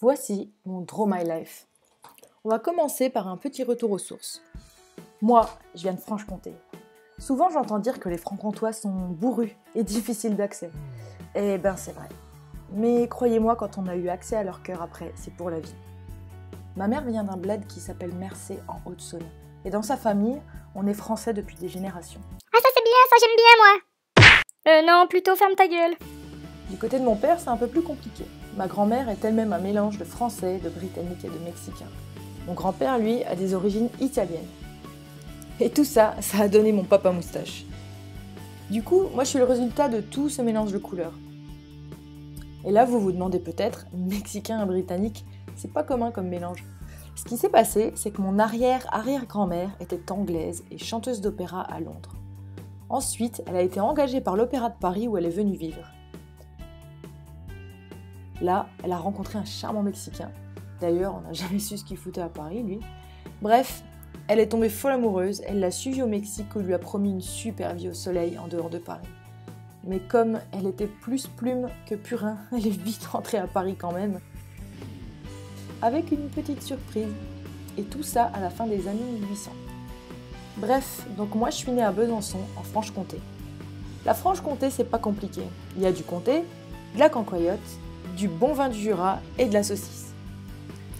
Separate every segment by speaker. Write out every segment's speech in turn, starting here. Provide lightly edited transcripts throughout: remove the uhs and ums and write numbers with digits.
Speaker 1: Voici mon Draw My Life. On va commencer par un petit retour aux sources. Moi, je viens de Franche-Comté. Souvent, j'entends dire que les Francs-Comtois sont bourrus et difficiles d'accès. Eh ben, c'est vrai. Mais croyez-moi, quand on a eu accès à leur cœur après, c'est pour la vie. Ma mère vient d'un bled qui s'appelle Mercé en Haute-Saône. Et dans sa famille, on est français depuis des générations.
Speaker 2: Ah ça c'est bien, ça j'aime bien moi. Non, plutôt ferme ta gueule.
Speaker 1: Du côté de mon père, c'est un peu plus compliqué. Ma grand-mère est elle-même un mélange de français, de britannique et de mexicain. Mon grand-père, lui, a des origines italiennes. Et tout ça, ça a donné mon papa moustache. Du coup, moi je suis le résultat de tout ce mélange de couleurs. Et là, vous vous demandez peut-être, mexicain et britannique, c'est pas commun comme mélange. Ce qui s'est passé, c'est que mon arrière-arrière-grand-mère était anglaise et chanteuse d'opéra à Londres. Ensuite, elle a été engagée par l'Opéra de Paris où elle est venue vivre. Là, elle a rencontré un charmant Mexicain. D'ailleurs, on n'a jamais su ce qu'il foutait à Paris, lui. Bref, elle est tombée folle amoureuse, elle l'a suivi au Mexique où il lui a promis une super vie au soleil en dehors de Paris. Mais comme elle était plus plume que purin, elle est vite rentrée à Paris quand même. Avec une petite surprise. Et tout ça à la fin des années 1800. Bref, donc moi je suis née à Besançon, en Franche-Comté. La Franche-Comté, c'est pas compliqué. Il y a du comté, de la cancoyote, du bon vin du Jura et de la saucisse.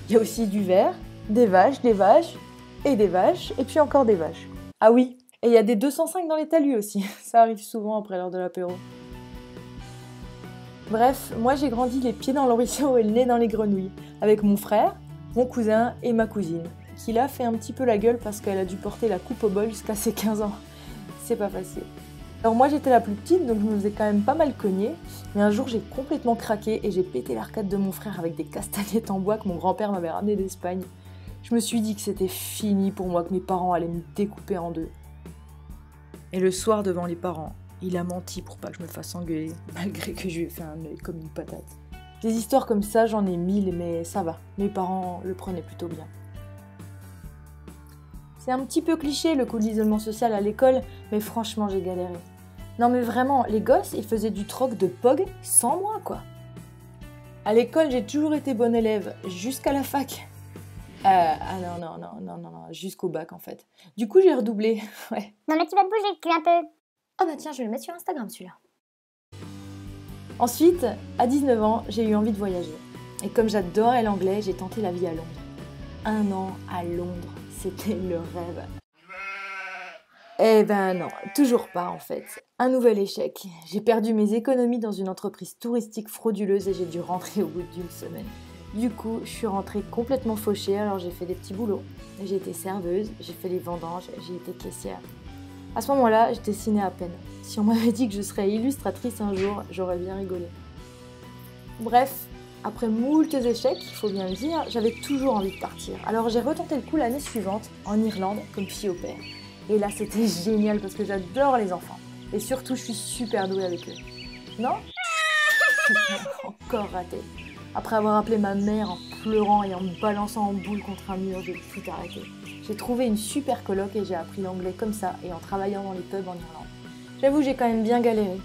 Speaker 1: Il y a aussi du verre, des vaches et des vaches, et puis encore des vaches. Ah oui, et il y a des 205 dans les talus aussi, ça arrive souvent après l'heure de l'apéro. Bref, moi j'ai grandi les pieds dans l'oriceau et le nez dans les grenouilles, avec mon frère, mon cousin et ma cousine, qui là fait un petit peu la gueule parce qu'elle a dû porter la coupe au bol jusqu'à ses 15 ans. C'est pas facile. Alors moi j'étais la plus petite, donc je me faisais quand même pas mal cogner, mais un jour j'ai complètement craqué et j'ai pété l'arcade de mon frère avec des castagnettes en bois que mon grand-père m'avait ramené d'Espagne. Je me suis dit que c'était fini pour moi, que mes parents allaient me découper en deux. Et le soir devant les parents, il a menti pour pas que je me fasse engueuler, malgré que je lui ai fait un œil comme une patate. Des histoires comme ça, j'en ai 1000, mais ça va, mes parents le prenaient plutôt bien. C'est un petit peu cliché le coup de l'isolement social à l'école, mais franchement j'ai galéré. Non mais vraiment, les gosses, ils faisaient du troc de POG sans moi quoi. À l'école, j'ai toujours été bonne élève, jusqu'à la fac. Non, jusqu'au bac en fait. Du coup j'ai redoublé, ouais.
Speaker 2: Non mais tu vas te bouger le cul un peu.
Speaker 1: Oh bah tiens, je vais le mettre sur Instagram celui-là. Ensuite, à 19 ans, j'ai eu envie de voyager. Et comme j'adorais l'anglais, j'ai tenté la vie à Londres. 1 an à Londres, c'était le rêve. Eh ben non, toujours pas en fait. Un nouvel échec. J'ai perdu mes économies dans une entreprise touristique frauduleuse et j'ai dû rentrer au bout d'1 semaine. Du coup, je suis rentrée complètement fauchée, alors j'ai fait des petits boulots. J'ai été serveuse, j'ai fait les vendanges, j'ai été caissière. À ce moment-là, je dessinais à peine. Si on m'avait dit que je serais illustratrice un jour, j'aurais bien rigolé. Bref, après moultes échecs, il faut bien le dire, j'avais toujours envie de partir. Alors j'ai retenté le coup l'année suivante, en Irlande, comme fille au père. Et là, c'était génial parce que j'adore les enfants. Et surtout, je suis super douée avec eux. Non? Encore raté. Après avoir appelé ma mère en pleurant et en me balançant en boule contre un mur, j'ai tout arrêté. J'ai trouvé une super coloc et j'ai appris l'anglais comme ça et en travaillant dans les pubs en Irlande. J'avoue, j'ai quand même bien galéré.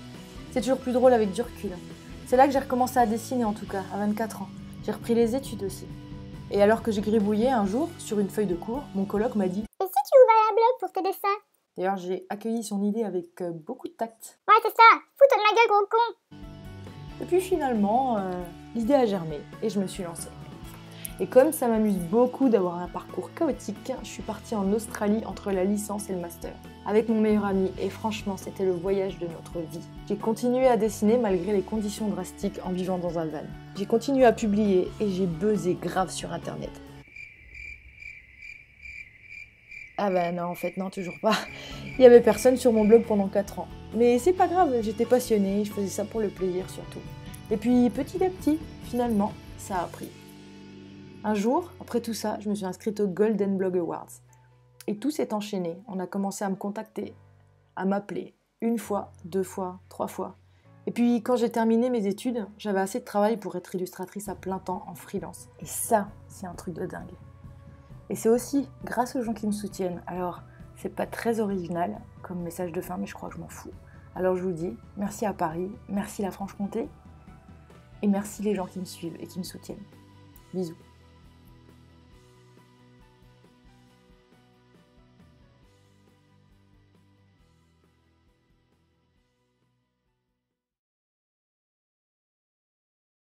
Speaker 1: C'est toujours plus drôle avec du recul. C'est là que j'ai recommencé à dessiner en tout cas, à 24 ans. J'ai repris les études aussi. Et alors que j'ai gribouillé un jour, sur une feuille de cours, mon coloc m'a dit
Speaker 2: Et si tu ouvrais un blog pour tes dessins?
Speaker 1: D'ailleurs, j'ai accueilli son idée avec beaucoup de tact.
Speaker 2: Ouais c'est ça, fous-toi de ma gueule gros con.
Speaker 1: Et puis finalement, l'idée a germé et je me suis lancée. Et comme ça m'amuse beaucoup d'avoir un parcours chaotique, je suis partie en Australie entre la licence et le master, avec mon meilleur ami, et franchement, c'était le voyage de notre vie. J'ai continué à dessiner malgré les conditions drastiques en vivant dans un van. J'ai continué à publier et j'ai buzzé grave sur internet. Ah bah non, en fait non, toujours pas. Il y avait personne sur mon blog pendant 4 ans. Mais c'est pas grave, j'étais passionnée, je faisais ça pour le plaisir surtout. Et puis petit à petit, finalement, ça a pris. Un jour, après tout ça, je me suis inscrite au Golden Blog Awards. Et tout s'est enchaîné. On a commencé à me contacter, à m'appeler. 1 fois, 2 fois, 3 fois. Et puis quand j'ai terminé mes études, j'avais assez de travail pour être illustratrice à plein temps en freelance. Et ça, c'est un truc de dingue. Et c'est aussi grâce aux gens qui me soutiennent. Alors, c'est pas très original comme message de fin, mais je crois que je m'en fous. Alors je vous dis, merci à Paris, merci la Franche-Comté, et merci les gens qui me suivent et qui me soutiennent. Bisous.